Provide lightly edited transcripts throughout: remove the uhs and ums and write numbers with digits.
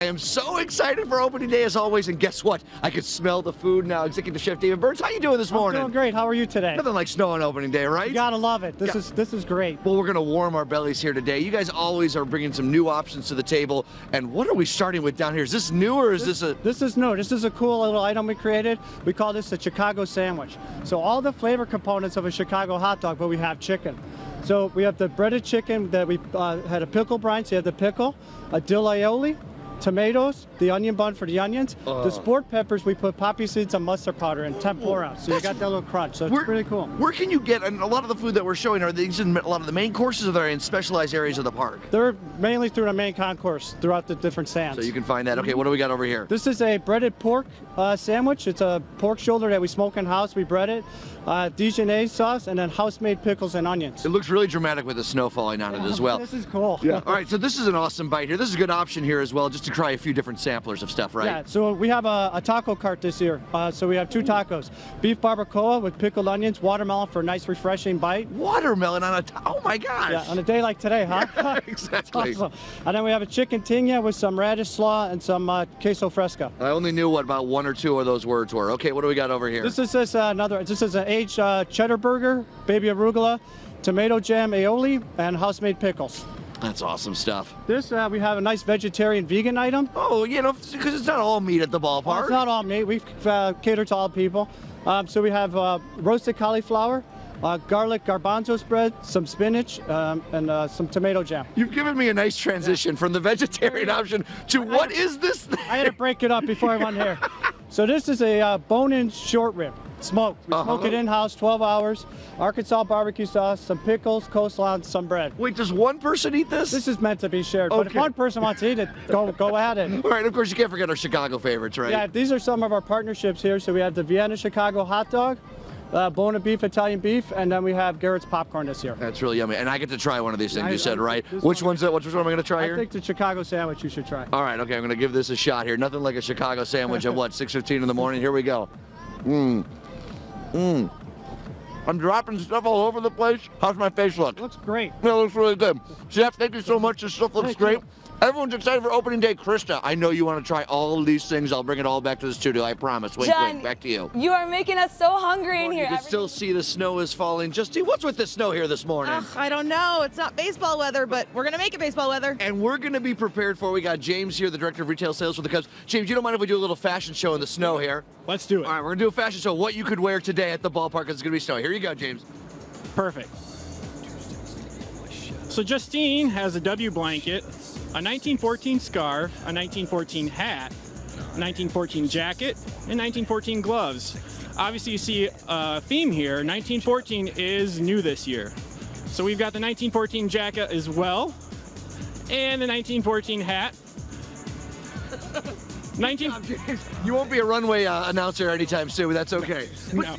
I am so excited for opening day as always, and guess what? I can smell the food now. Executive Chef David Burns, how you doing this morning? I'm doing great. How are you today? Nothing like snow on opening day, right? You gotta love it. This is great. Well, we're gonna warm our bellies here today. You guys always are bringing some new options to the table. And what are we starting with down here? Is this new or is this a? This is new. This is a cool little item we created. We call this a Chicago sandwich. So all the flavor components of a Chicago hot dog, but we have chicken. So we have the breaded chicken that we had a pickle brine. So you have the pickle, a dill aioli, tomatoes, the onion bun for the onions. The sport peppers, we put poppy seeds and mustard powder and tempura. So you got that little crunch. So it's really cool. Where can you get, and a lot of the food that we're showing, are these in a lot of the main courses or they're in specialized areas of the park? They're mainly through the main concourse throughout the different stands. So you can find that. Okay, what do we got over here? This is a breaded pork sandwich. It's a pork shoulder that we smoke in house. We bread it, Dijonnaise sauce, and then house-made pickles and onions. It looks really dramatic with the snow falling on it as well. This is cool. Yeah. All right, so this is an awesome bite here. This is a good option here as well, just to try a few different samplers of stuff, right? Yeah, so we have a taco cart this year. So we have two tacos. Beef barbacoa with pickled onions, watermelon for a nice refreshing bite. Watermelon on a oh my gosh. Yeah, on a day like today, huh? Yeah, exactly. Awesome. And then we have a chicken tinga with some radish slaw and some queso fresco. I only knew what about one or two of those words were. Okay, what do we got over here? This is this is an aged cheddar burger, baby arugula, tomato jam aioli, and house-made pickles. That's awesome stuff. This, we have a nice vegetarian vegan item. Oh, you know, because it's not all meat at the ballpark. Well, it's not all meat. We cater to all people. So we have roasted cauliflower, garlic garbanzo spread, some spinach, and some tomato jam. You've given me a nice transition from the vegetarian option to what is this thing? I had to break it up before I went here. So this is a bone-in short rib. Smoked. We smoke it in-house, 12 hours. Arkansas barbecue sauce, some pickles, coleslaw, and some bread. Wait, does one person eat this? This is meant to be shared, but if one person wants to eat it, go at it. All right, of course, you can't forget our Chicago favorites, right? Yeah, these are some of our partnerships here. So we have the Vienna Chicago hot dog, bone of beef, Italian beef, and then we have Garrett's popcorn this year. That's really yummy. And I get to try one of these things you said, right? Which one am I going to try here? I think the Chicago sandwich you should try. All right, okay, I'm going to give this a shot here. Nothing like a Chicago sandwich at what, 6:15 in the morning? Here we go. I'm dropping stuff all over the place. How's my face look? It looks great. It looks really good. Chef, thank you so much. This stuff looks great. Everyone's excited for opening day. Krista, I know you want to try all of these things. I'll bring it all back to the studio, I promise. Wait, Jon, back to you. You are making us so hungry in here. You can still see the snow is falling. Justine, what's with the snow here this morning? I don't know. It's not baseball weather, but we're going to make it baseball weather. And we're going to be prepared for it. We got James here, the director of retail sales for the Cubs. James, you don't mind if we do a little fashion show in the snow here? Let's do it. All right, we're going to do a fashion show. What you could wear today at the ballpark because it's going to be snow. Here you go, James. Perfect. So Justine has a W blanket, a 1914 scarf, a 1914 hat, a 1914 jacket, and 1914 gloves. Obviously, you see a theme here. 1914 is new this year. So we've got the 1914 jacket as well, and the 1914 hat. You won't be a runway announcer anytime soon, but that's okay.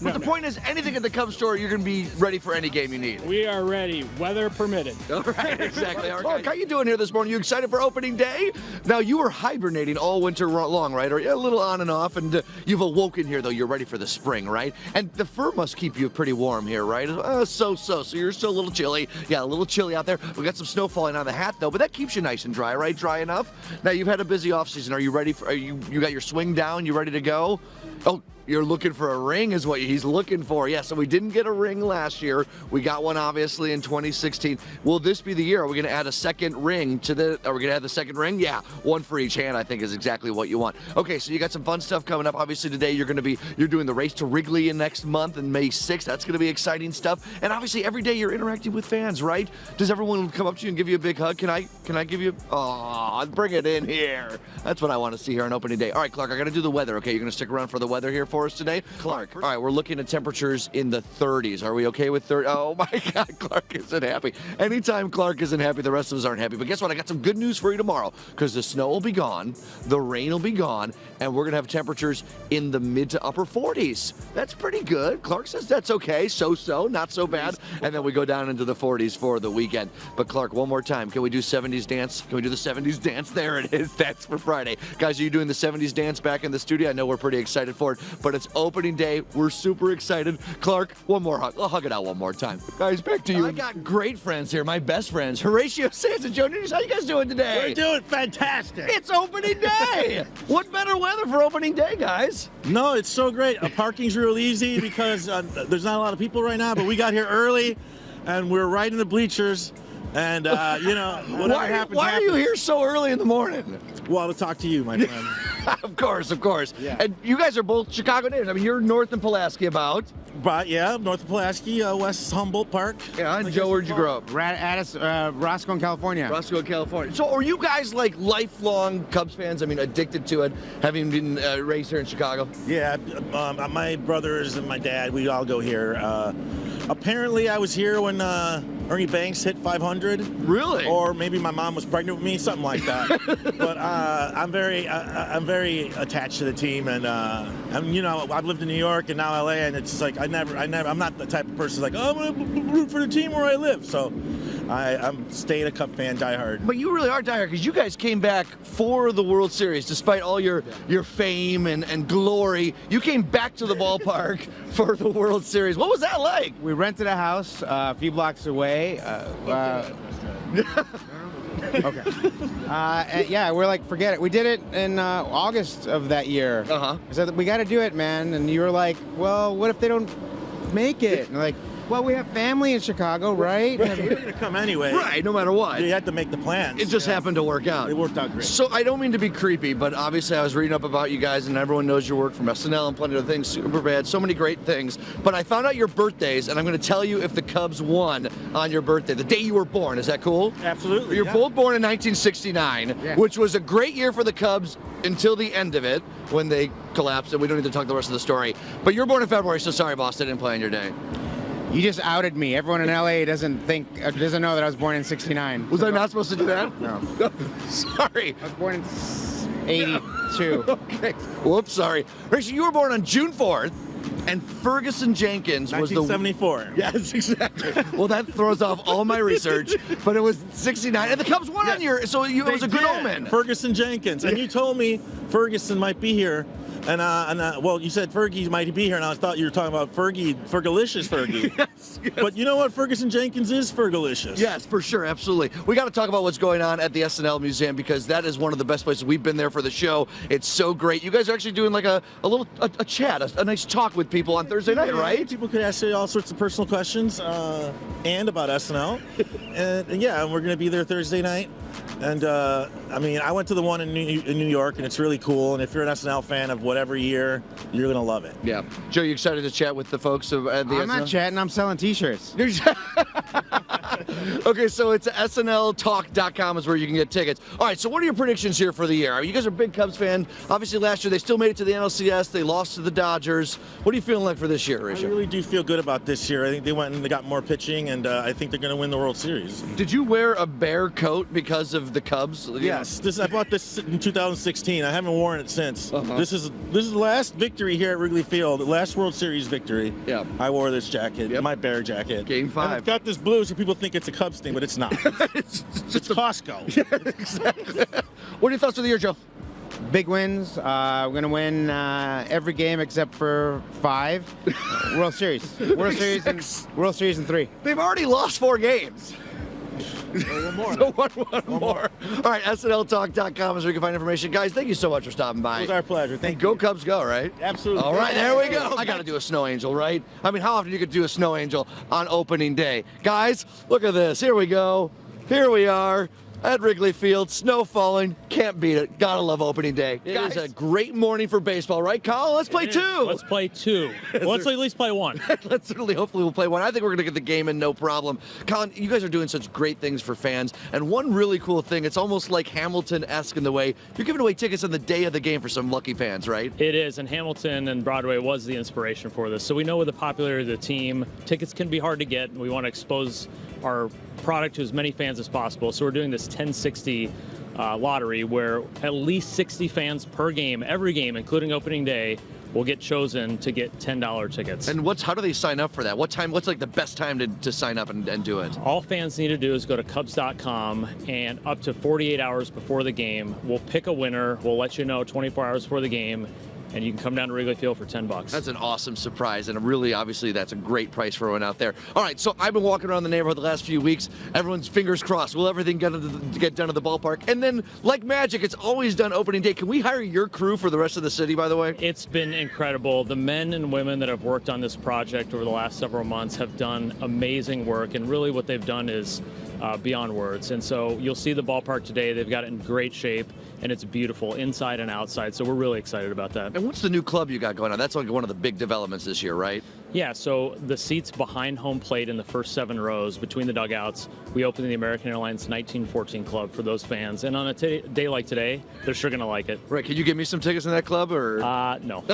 But the point is, anything at the Cubs store, you're going to be ready for any game you need. We are ready, weather permitted. All right, exactly. Clark, how you doing here this morning? You excited for opening day? Now, you were hibernating all winter long, right? Or a little on and off, and you've awoken here, though. You're ready for the spring, right? And the fur must keep you pretty warm here, right? So you're still a little chilly. Yeah, a little chilly out there. We got some snow falling on the hat, though, but that keeps you nice and dry, right? Dry enough. Now, you've had a busy off season. Are you ready for? You got your swing down? You ready to go? Oh, you're looking for a ring is what he's looking for. Yeah, so we didn't get a ring last year. We got one, obviously, in 2016. Will this be the year? Are we going to add a second ring to the... Are we going to add the second ring? Yeah, one for each hand, I think, is exactly what you want. Okay, so you got some fun stuff coming up. Obviously, today you're doing the race to Wrigley in next month in May 6th. That's going to be exciting stuff. And obviously, every day you're interacting with fans, right? Does everyone come up to you and give you a big hug? Can I give you... Oh, bring it in here. That's what I want to see here on opening day. All right, Clark, I got to do the weather, okay? You're going to stick around for the weather here for us today? Clark. All right, we're looking at temperatures in the 30s. Are we okay with 30? Oh my God, Clark isn't happy. Anytime Clark isn't happy, the rest of us aren't happy. But guess what? I got some good news for you tomorrow because the snow will be gone, the rain will be gone, and we're going to have temperatures in the mid to upper 40s. That's pretty good. Clark says that's okay. So, not so bad. And then we go down into the 40s for the weekend. But Clark, one more time. Can we do 70s dance? Can we do the 70s dance? There it is. That's for Friday. Guys, are you doing doing the 70s dance back in the studio. I know we're pretty excited for it, but it's opening day. We're super excited. Clark, one more hug. I'll hug it out one more time. Guys, back to you. I got great friends here, my best friends. Horatio Sands and Joe Nunez. How you guys doing today? We're doing fantastic. It's opening day. What better weather for opening day, guys? No, it's so great. Parking's real easy because there's not a lot of people right now, but we got here early, and we're right in the bleachers. And, whatever happens, why are you here so early in the morning? Well, to talk to you, my friend. Of course. Yeah. And you guys are both Chicago natives. I mean, you're north of Pulaski about. But, yeah, north of Pulaski, West Humboldt Park. Yeah, and Joe, where'd you grow up? Roscoe in California. Roscoe, California. So are you guys like lifelong Cubs fans? I mean, addicted to it, having been raised here in Chicago? Yeah, my brothers and my dad, we all go here. Apparently, I was here when Ernie Banks hit 500. Really? Or maybe my mom was pregnant with me, something like that. But I'm very attached to the team, and I've lived in New York and now LA, and it's like I'm not the type of person like, oh, I'm gonna root for the team where I live. So I'm staying a Cub fan, diehard. But you really are diehard because you guys came back for the World Series, despite all your fame and glory. You came back to the ballpark for the World Series. What was that like? We rented a house a few blocks away. Okay. Yeah, we're like, forget it. We did it in August of that year. Uh-huh. I said, we got to do it, man. And you were like, well, what if they don't make it? And we're like, well, we have family in Chicago, right? You're going to come anyway. Right, no matter what. You had to make the plans. It just happened to work out. It worked out great. So I don't mean to be creepy, but obviously I was reading up about you guys, and everyone knows your work from SNL and plenty of things, Superbad, so many great things. But I found out your birthdays, and I'm going to tell you if the Cubs won on your birthday, the day you were born. Is that cool? Absolutely. You're both born in 1969, which was a great year for the Cubs until the end of it, when they collapsed, and we don't need to talk the rest of the story. But you're born in February, so sorry, boss, I didn't play on your day. You just outed me. Everyone in LA doesn't know that I was born in '69. Was I not supposed to do that? No. Sorry. I was born in '82. Okay. Whoops, sorry. Rachel, you were born on June 4th, and Ferguson Jenkins was the... 1974. Yes, exactly. Well, that throws off all my research, but it was 69, and the Cubs won on your... So it was a good omen. Ferguson Jenkins. And you told me Ferguson might be here. And well, you said Fergie might be here, and I thought you were talking about Fergalicious Fergie. Yes. But you know what? Ferguson Jenkins is Fergalicious. Yes, for sure, absolutely. We got to talk about what's going on at the SNL Museum, because that is one of the best places. We've been there for the show. It's so great. You guys are actually doing like a little chat, a nice talk with people on Thursday night, right? People could ask you all sorts of personal questions and about SNL. and yeah, we're going to be there Thursday night. And I went to the one in New York, and it's really cool. And if you're an SNL fan of whatever year, you're gonna love it. Yeah. Joe, you excited to chat with the folks at the SNL? I'm not chatting. I'm selling T-shirts. Okay, so it's SNLTalk.com is where you can get tickets. All right, so what are your predictions here for the year? I mean, you guys are big Cubs fan. Obviously, last year they still made it to the NLCS. They lost to the Dodgers. What are you feeling like for this year, Risha? I really do feel good about this year. I think they went and they got more pitching, and I think they're going to win the World Series. Did you wear a bear coat because of the Cubs? Yes. I bought this in 2016. I haven't worn it since. Uh-huh. This is the last victory here at Wrigley Field, the last World Series victory. Yeah. I wore this jacket, my bear jacket. Game 5. And it's got this blue, so people think it's a Cubs thing, but it's not. it's It's Costco. Yeah, exactly. What are your thoughts for the year, Joe? Big wins. We're going to win every game except for 5. World Series. World Series in 3. They've already lost 4 games. One more. So one more. All right, SNLTalk.com is where you can find information. Guys, thank you so much for stopping by. It was our pleasure. Thank Go you. Cubs go, right? Absolutely. All right, there we go. I got to do a snow angel, right? I mean, how often you could do a snow angel on opening day? Guys, look at this. Here we go. Here we are at Wrigley Field. Snow falling. Can't beat it. Gotta love opening day. It is a great morning for baseball, right, Colin? Let's play 2. Let's play 2. Well, let's at least play 1. Hopefully we'll play 1. I think we're going to get the game in no problem. Colin, you guys are doing such great things for fans. And one really cool thing, it's almost like Hamilton-esque in the way you're giving away tickets on the day of the game for some lucky fans, right? It is, and Hamilton and Broadway was the inspiration for this. So we know with the popularity of the team, tickets can be hard to get, and we want to expose our product to as many fans as possible. So we're doing this 1060 lottery where at least 60 fans per game, every game, including opening day, will get chosen to get $10 tickets. And how do they sign up for that? What time? What's like the best time to sign up and do it? All fans need to do is go to Cubs.com, and up to 48 hours before the game, we'll pick a winner. We'll let you know 24 hours before the game, and you can come down to Wrigley Field for $10. That's an awesome surprise, and really, obviously, that's a great price for everyone out there. All right, so I've been walking around the neighborhood the last few weeks. Everyone's fingers crossed. Will everything get done at the ballpark? And then, like magic, it's always done opening day. Can we hire your crew for the rest of the city, by the way? It's been incredible. The men and women that have worked on this project over the last several months have done amazing work, and really what they've done is beyond words. And so you'll see the ballpark today. They've got it in great shape, and it's beautiful inside and outside. So we're really excited about that. And what's the new club you got going on? That's like one of the big developments this year, right? Yeah, so the seats behind home plate in the first 7 rows between the dugouts, we opened the American Airlines 1914 Club for those fans. And on a day like today, they're sure going to like it. Right, can you give me some tickets in that club? Or no.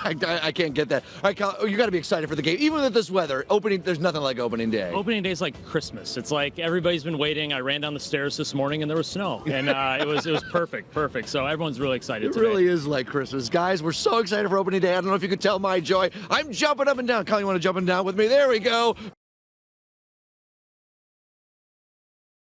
I can't get that. All right, Kyle, you got to be excited for the game. Even with this weather, there's nothing like opening day. Opening day is like Christmas. It's like everybody's been waiting. I ran down the stairs this morning and there was snow. And it was perfect. So everyone's really excited today. It really is like Christmas. Guys, we're so excited for opening day. I don't know if you could tell my joy. I'm jumping up and down. Kyle, you want to jump and down with me? There we go.